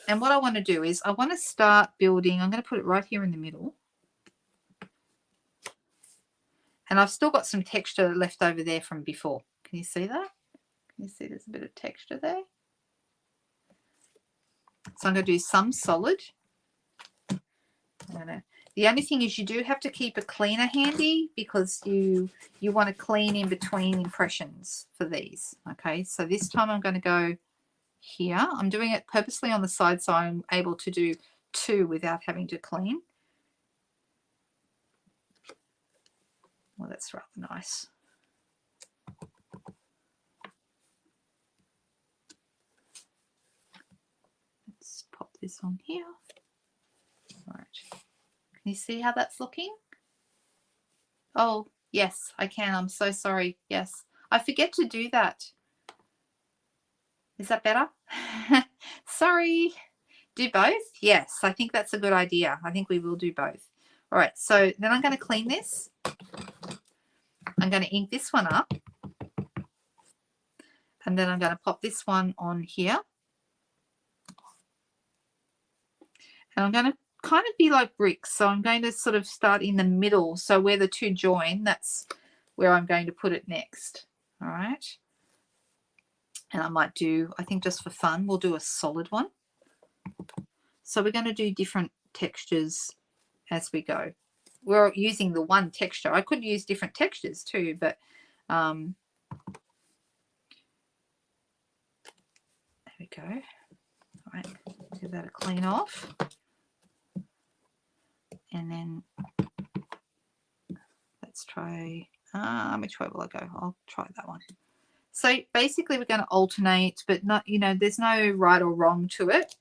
And what I want to do is I want to start building. I'm going to put it right here in the middle. And I've still got some texture left over there from before. Can you see that? Can you see there's a bit of texture there? So I'm going to do some solid. The only thing is you do have to keep a cleaner handy, because you want to clean in between impressions for these. Okay, so this time I'm going to go here. I'm doing it purposely on the side so I'm able to do two without having to clean. Well, that's rather nice. Let's pop this on here. All right. Can you see how that's looking? Oh, yes, I can. I'm so sorry. Yes, I forget to do that. Is that better? Sorry. Do both? Yes, I think that's a good idea. I think we will do both. All right, so then I'm going to clean this. I'm going to ink this one up. And then I'm going to pop this one on here. And I'm going to kind of be like bricks. So I'm going to sort of start in the middle. So where the two join, that's where I'm going to put it next. All right. And I might do, I think just for fun, we'll do a solid one. So we're going to do different textures as we go. We're using the one texture. I could use different textures too, but there we go. All right, give that a clean off. And then let's try, which way will I go? I'll try that one. So basically we're going to alternate, but not, you know, there's no right or wrong to it.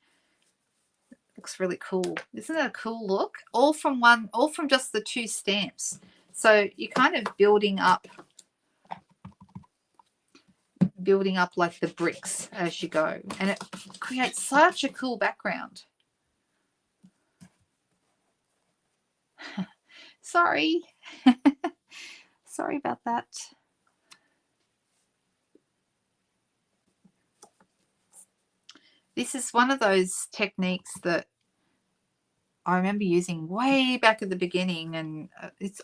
Looks really cool. Isn't that a cool look? All from just the two stamps. So you're kind of building up like the bricks as you go, and it creates such a cool background. Sorry. Sorry about that. This is one of those techniques that I remember using way back at the beginning, and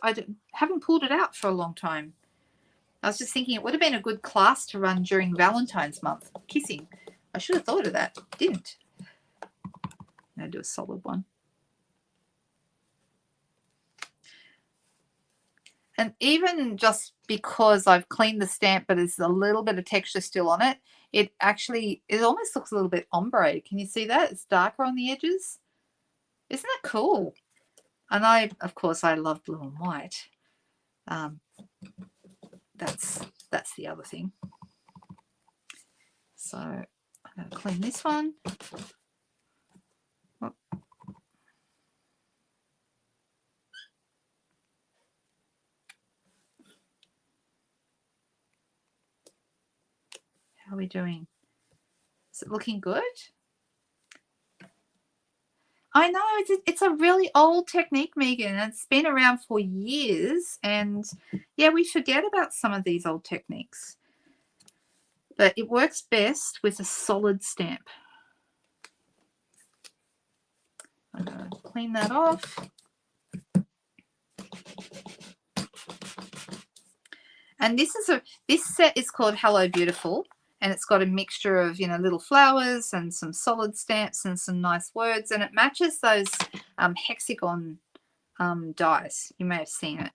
I haven't pulled it out for a long time. I was just thinking it would have been a good class to run during Valentine's month. Kissing. I should have thought of that. Didn't. I'm going to do a solid one. And even just because I've cleaned the stamp, but there's a little bit of texture still on it, it almost looks a little bit ombre. Can you see that? It's darker on the edges. Isn't that cool? And of course, I love blue and white. That's the other thing. So I'm going to clean this one. Oh. How are we doing? Is it looking good? I know, it's a really old technique, Megan. It's been around for years, and yeah, we forget about some of these old techniques. But it works best with a solid stamp. I'm going to clean that off. And this set is called Hello Beautiful, and it's got a mixture of, you know, little flowers and some solid stamps and some nice words, and it matches those hexagon dies. You may have seen it.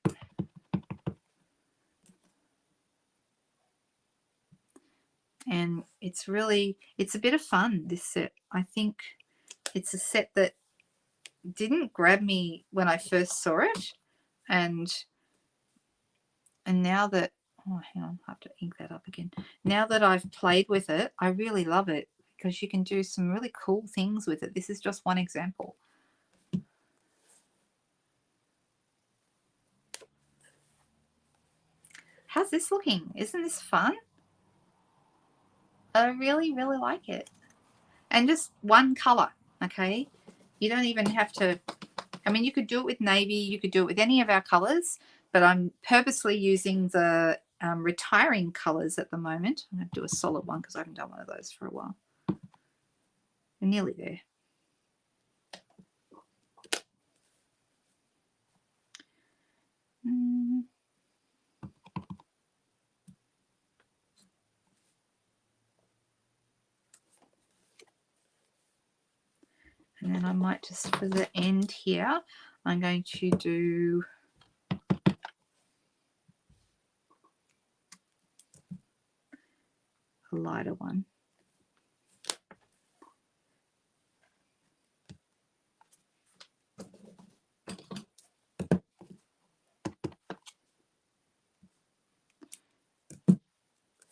And it's a bit of fun, this set. I think it's a set that didn't grab me when I first saw it, and now that, oh, hang on, I have to ink that up again. Now that I've played with it, I really love it, because you can do some really cool things with it. This is just one example. How's this looking? Isn't this fun? I really, really like it. And just one color, okay? You don't even have to, I mean, you could do it with navy, you could do it with any of our colors, but I'm purposely using the retiring colors at the moment. I'm going to do a solid one because I haven't done one of those for a while. We're nearly there. And then I might just, for the end here, I'm going to do a lighter one.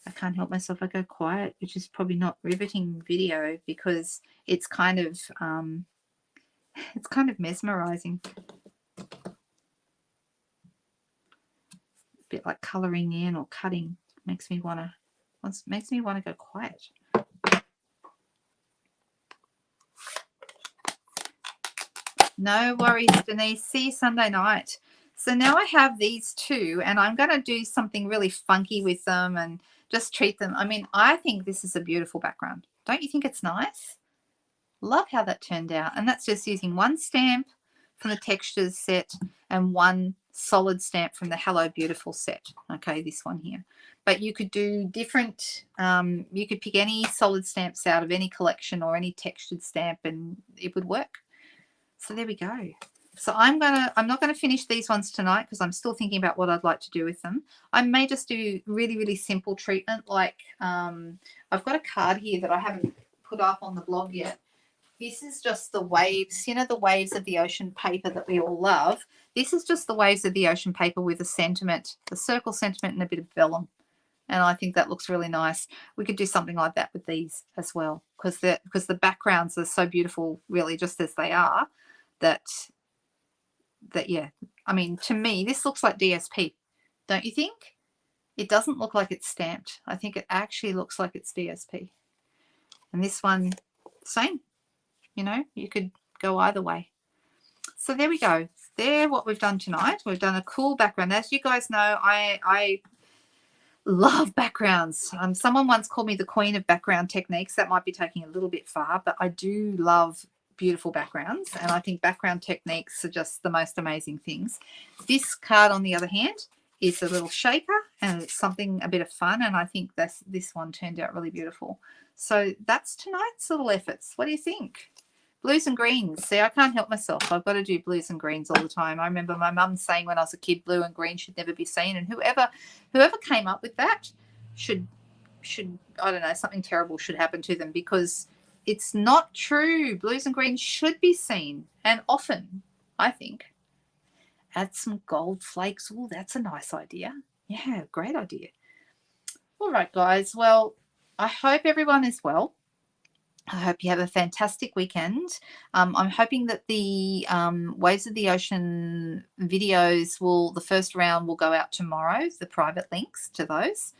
I can't help myself, I go quiet, which is probably not riveting video because it's kind of mesmerizing. A bit like coloring in or cutting. Makes me want to go quiet. No worries, Denise. See you Sunday night. So now I have these two, and I'm going to do something really funky with them and just treat them. I mean, I think this is a beautiful background. Don't you think it's nice? Love how that turned out. And that's just using one stamp from the textures set and one solid stamp from the Hello Beautiful set. Okay, this one here. But you could do different, you could pick any solid stamps out of any collection or any textured stamp and it would work. So there we go. So I'm not going to finish these ones tonight because I'm still thinking about what I'd like to do with them. I may just do really, really simple treatment. Like I've got a card here that I haven't put up on the blog yet. This is just the waves, you know, the waves of the ocean paper that we all love. This is just the waves of the ocean paper with a sentiment, a circle sentiment and a bit of vellum. And I think that looks really nice. We could do something like that with these as well because the backgrounds are so beautiful, really, just as they are, that yeah, I mean, to me, this looks like DSP, don't you think? It doesn't look like it's stamped. I think it actually looks like it's DSP. And this one, same. You know, you could go either way. So there we go. There, what we've done tonight. We've done a cool background. As you guys know, I love backgrounds. Someone once called me the queen of background techniques. That might be taking a little bit far, but I do love beautiful backgrounds, and I think background techniques are just the most amazing things. This card, on the other hand, is a little shaker, and it's something a bit of fun, and I think this one turned out really beautiful. So that's tonight's little efforts. What do you think? Blues and greens. See, I can't help myself. I've got to do blues and greens all the time. I remember my mum saying when I was a kid, blue and green should never be seen. And whoever came up with that should I don't know, something terrible should happen to them because it's not true. Blues and greens should be seen and often, I think. Add some gold flakes. Oh, that's a nice idea. Yeah, great idea. All right, guys. Well, I hope everyone is well. I hope you have a fantastic weekend. I'm hoping that the Waves of the Ocean videos the first round will go out tomorrow, the private links to those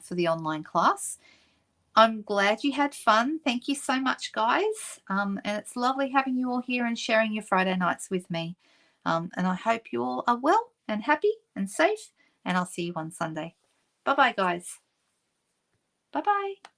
for the online class. I'm glad you had fun. Thank you so much, guys. And it's lovely having you all here and sharing your Friday nights with me. And I hope you all are well and happy and safe. And I'll see you on Sunday. Bye-bye, guys. Bye-bye.